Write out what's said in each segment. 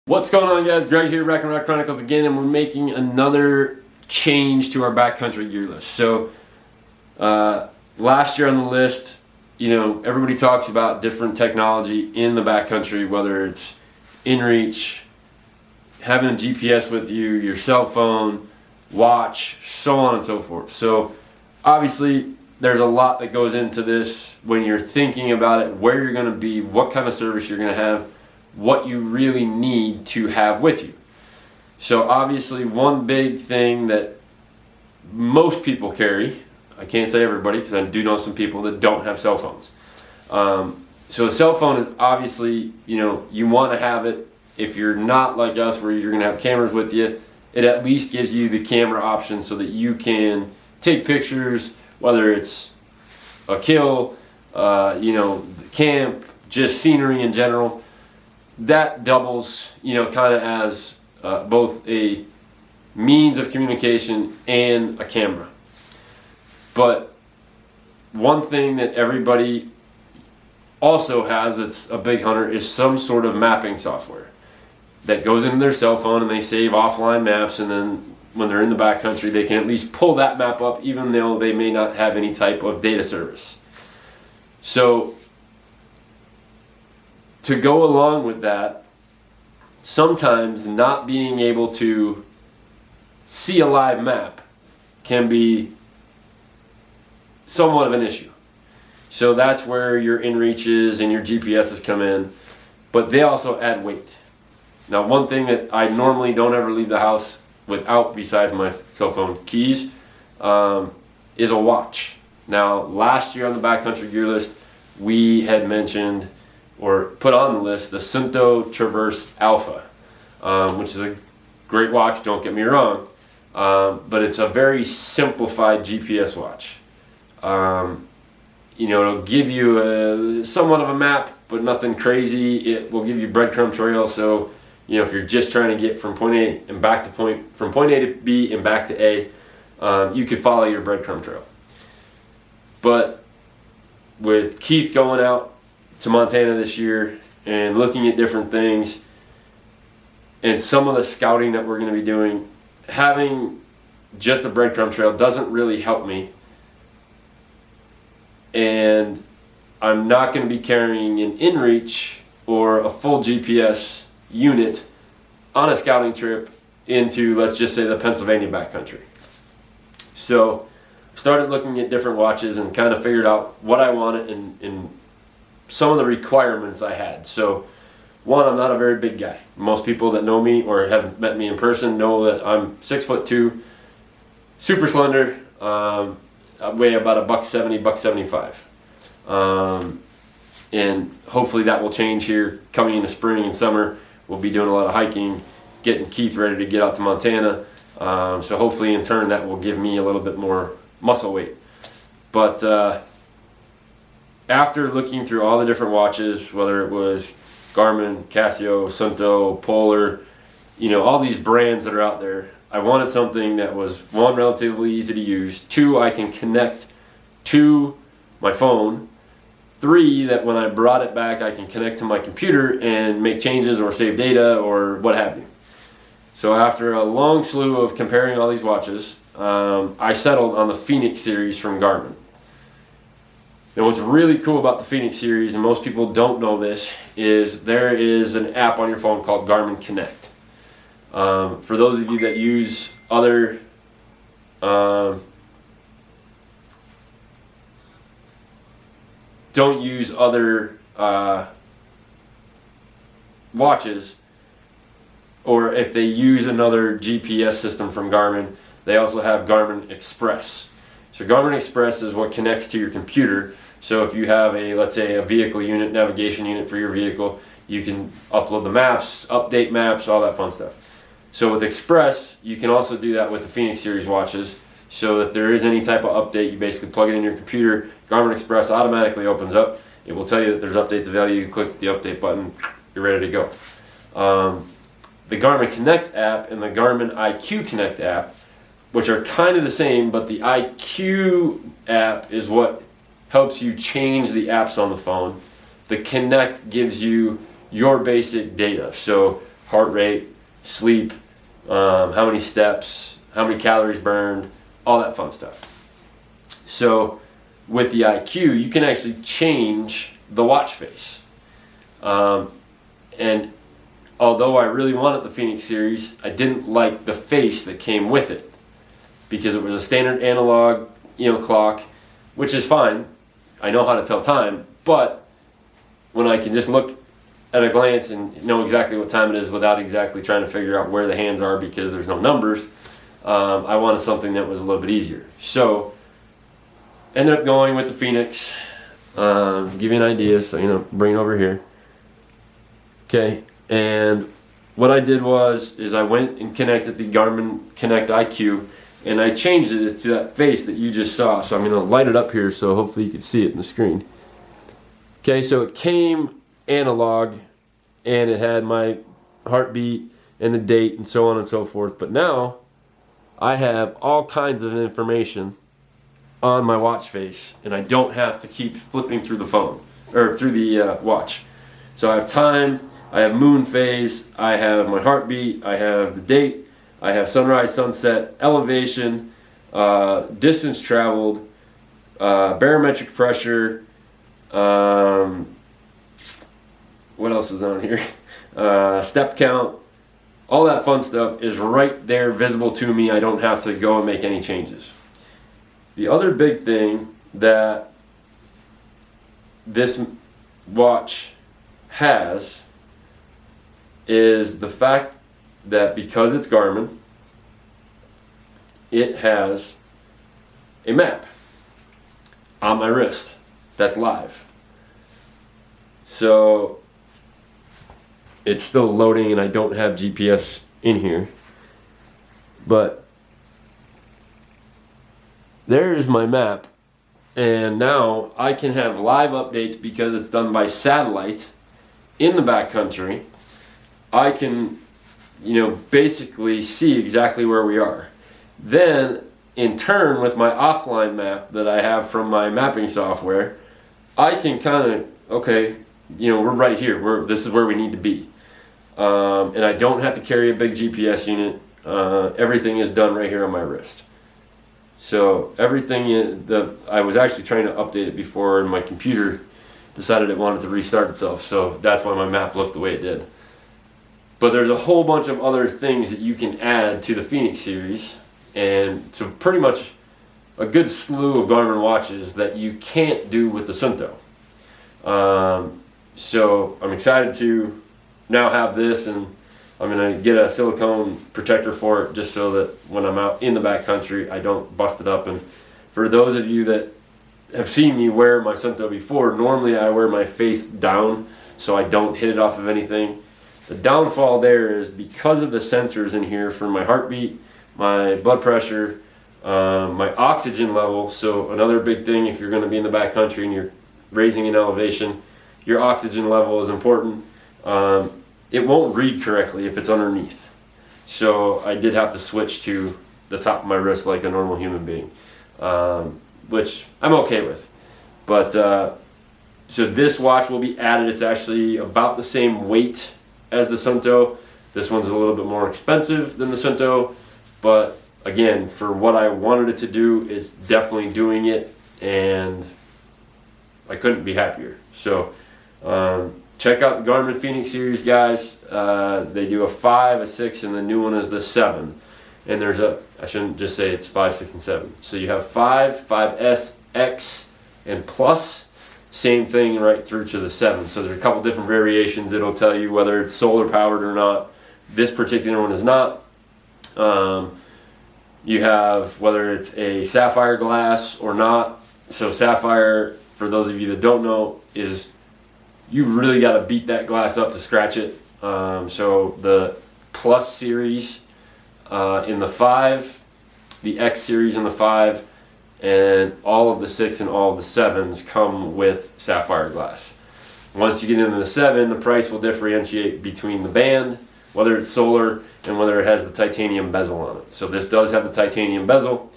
What's going on, guys? Greg here, Chronicles again, and we're making another change to our backcountry gear list. So last year on the list, everybody talks about different technology in the backcountry, whether it's inReach, having a GPS with you, your cell phone, watch, so on and so forth. So obviously there's a lot that goes into this when you're thinking about it, where you're going to be, what kind of service you're going to have, what you really need to have with you. So obviously one big thing that most people carry, I can't say everybody because I do know some people that don't have cell phones. So a cell phone is obviously, you want to have it. If you're not like us where you're going to have cameras with you, it at least gives you the camera option so that you can take pictures, whether it's a kill, camp, just scenery in general. That doubles, kind of as both a means of communication and a camera. But one thing that everybody also has that's a big hunter is some sort of mapping software that goes into their cell phone, and they save offline maps, and then when they're in the backcountry they can at least pull that map up even though they may not have any type of data service. So to go along with that, sometimes not being able to see a live map can be somewhat of an issue. So that's where your inReaches and your GPSs come in, but they also add weight. Now, one thing that I normally don't ever leave the house without, besides my cell phone keys, is a watch. Now, last year on the backcountry gear list, we had mentioned or put on the list the Suunto Traverse Alpha, which is a great watch, don't get me wrong, but it's a very simplified GPS watch. It'll give you somewhat of a map, but nothing crazy. It will give you breadcrumb trails, so if you're just trying to get from point A and back to from point A to B and back to A, you could follow your breadcrumb trail. But with Keith going out to Montana this year and looking at different things and some of the scouting that we're going to be doing, having just a breadcrumb trail doesn't really help me. And I'm not going to be carrying an inReach or a full GPS unit on a scouting trip into, let's just say, the Pennsylvania backcountry. So I started looking at different watches and kind of figured out what I wanted and some of the requirements I had. So one, I'm not a very big guy. Most people that know me or have met me in person know that I'm 6'2", super slender. I weigh about $170, $175. And hopefully that will change here coming into spring and summer. We'll be doing a lot of hiking, getting Keith ready to get out to Montana. So hopefully in turn that will give me a little bit more muscle weight. But after looking through all the different watches, whether it was Garmin, Casio, Suunto, Polar, all these brands that are out there, I wanted something that was, one, relatively easy to use, two, I can connect to my phone, three, that when I brought it back I can connect to my computer and make changes or save data or what have you. So after a long slew of comparing all these watches, I settled on the Fenix series from Garmin. And what's really cool about the Fenix series, and most people don't know this, is there is an app on your phone called Garmin Connect. For those of you that use other don't use other watches, or if they use another GPS system from Garmin, they also have Garmin Express. So Garmin Express is what connects to your computer. So if you have let's say a vehicle unit, navigation unit for your vehicle, you can upload the maps, update maps, all that fun stuff. So with Express, you can also do that with the Fenix series watches. So if there is any type of update, you basically plug it in your computer, Garmin Express automatically opens up. It will tell you that there's updates available. You click the update button, you're ready to go. The Garmin Connect app and the Garmin IQ Connect app, which are kind of the same, but the IQ app is what helps you change the apps on the phone. The Connect gives you your basic data. So heart rate, sleep, how many steps, how many calories burned, all that fun stuff. So with the IQ, you can actually change the watch face. And although I really wanted the Fenix series, I didn't like the face that came with it because it was a standard analog, clock, which is fine. I know how to tell time, but when I can just look at a glance and know exactly what time it is without exactly trying to figure out where the hands are because there's no numbers, I wanted something that was a little bit easier. So ended up going with the Fenix. Give you an idea, so bring it over here. Okay, and what I did is I went and connected the Garmin Connect IQ, and I changed it to that face that you just saw. So I'm going to light it up here so hopefully you can see it in the screen. Okay, so it came analog, and it had my heartbeat and the date and so on and so forth. But now I have all kinds of information on my watch face, and I don't have to keep flipping through the phone or through the watch. So I have time, I have moon phase, I have my heartbeat, I have the date, I have sunrise, sunset, elevation, distance traveled, barometric pressure, what else is on here? Step count, all that fun stuff is right there visible to me. I don't have to go and make any changes. The other big thing that this watch has is the fact that because it's Garmin, it has a map on my wrist that's live. So it's still loading and I don't have GPS in here, but there's my map, and now I can have live updates because it's done by satellite in the backcountry. I can, basically see exactly where we are. Then, in turn, with my offline map that I have from my mapping software, I can kind of, okay, we're right here. This is where we need to be. And I don't have to carry a big GPS unit. Everything is done right here on my wrist. So everything, I was actually trying to update it before, and my computer decided it wanted to restart itself. So that's why my map looked the way it did. But there's a whole bunch of other things that you can add to the Fenix series, and to pretty much a good slew of Garmin watches that you can't do with the Suunto. So I'm excited to now have this, and I'm going to get a silicone protector for it just so that when I'm out in the backcountry, I don't bust it up. And for those of you that have seen me wear my Suunto before, normally I wear my face down so I don't hit it off of anything. The downfall there is because of the sensors in here for my heartbeat, my blood pressure, my oxygen level. So another big thing, if you're going to be in the backcountry and you're raising in elevation, your oxygen level is important. It won't read correctly if it's underneath. So I did have to switch to the top of my wrist like a normal human being, which I'm okay with. But so this watch will be added. It's actually about the same weight as the Suunto. This one's a little bit more expensive than the Suunto, but again, for what I wanted it to do, it's definitely doing it, and I couldn't be happier. So check out the Garmin Fenix series, guys. They do a 5, a 6, and the new one is the 7. And there's I shouldn't just say it's 5, 6, and 7. So you have 5, 5S, X, and Plus. Same thing right through to the 7. So there's a couple different variations. It'll tell you whether it's solar powered or not. This particular one is not. You have whether it's a sapphire glass or not. So sapphire, for those of you that don't know, is you really got to beat that glass up to scratch it. So the Plus series in the 5, the X series in the 5, and all of the 6 and all of the 7s come with sapphire glass. Once you get into the 7, the price will differentiate between the band, whether it's solar, and whether it has the titanium bezel on it. So this does have the titanium bezel,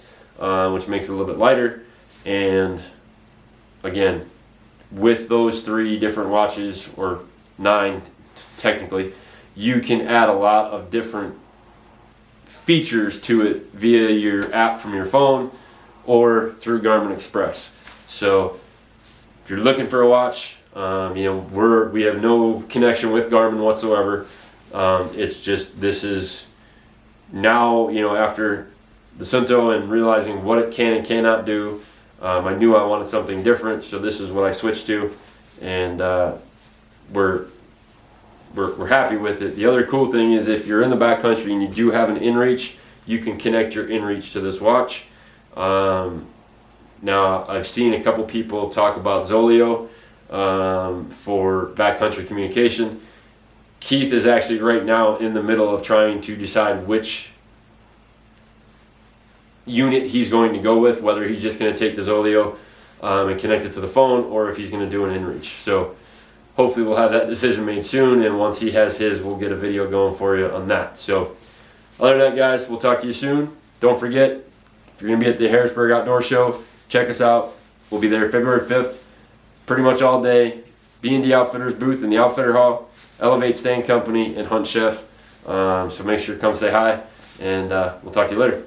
which makes it a little bit lighter. And again, with those 3 different watches, or 9 technically, you can add a lot of different features to it via your app from your phone or through Garmin Express. So if you're looking for a watch, we have no connection with Garmin whatsoever. It's just, this is now, after the Sunto and realizing what it can and cannot do, I knew I wanted something different, so this is what I switched to, and we're happy with it. The other cool thing is, if you're in the backcountry and you do have an inReach, you can connect your inReach to this watch. Now, I've seen a couple people talk about Zoleo for backcountry communication. Keith is actually right now in the middle of trying to decide which unit he's going to go with, whether he's just going to take the Zoleo and connect it to the phone, or if he's going to do an inReach. So hopefully we'll have that decision made soon, and once he has his, we'll get a video going for you on that. So other than that, guys, we'll talk to you soon. Don't forget, if you're going to be at the Harrisburg Outdoor Show, check us out. We'll be there February 5th, pretty much all day. B&D Outfitters booth in the Outfitter Hall, Elevate Stand Company, and Hunt Chef. So make sure to come say hi, and we'll talk to you later.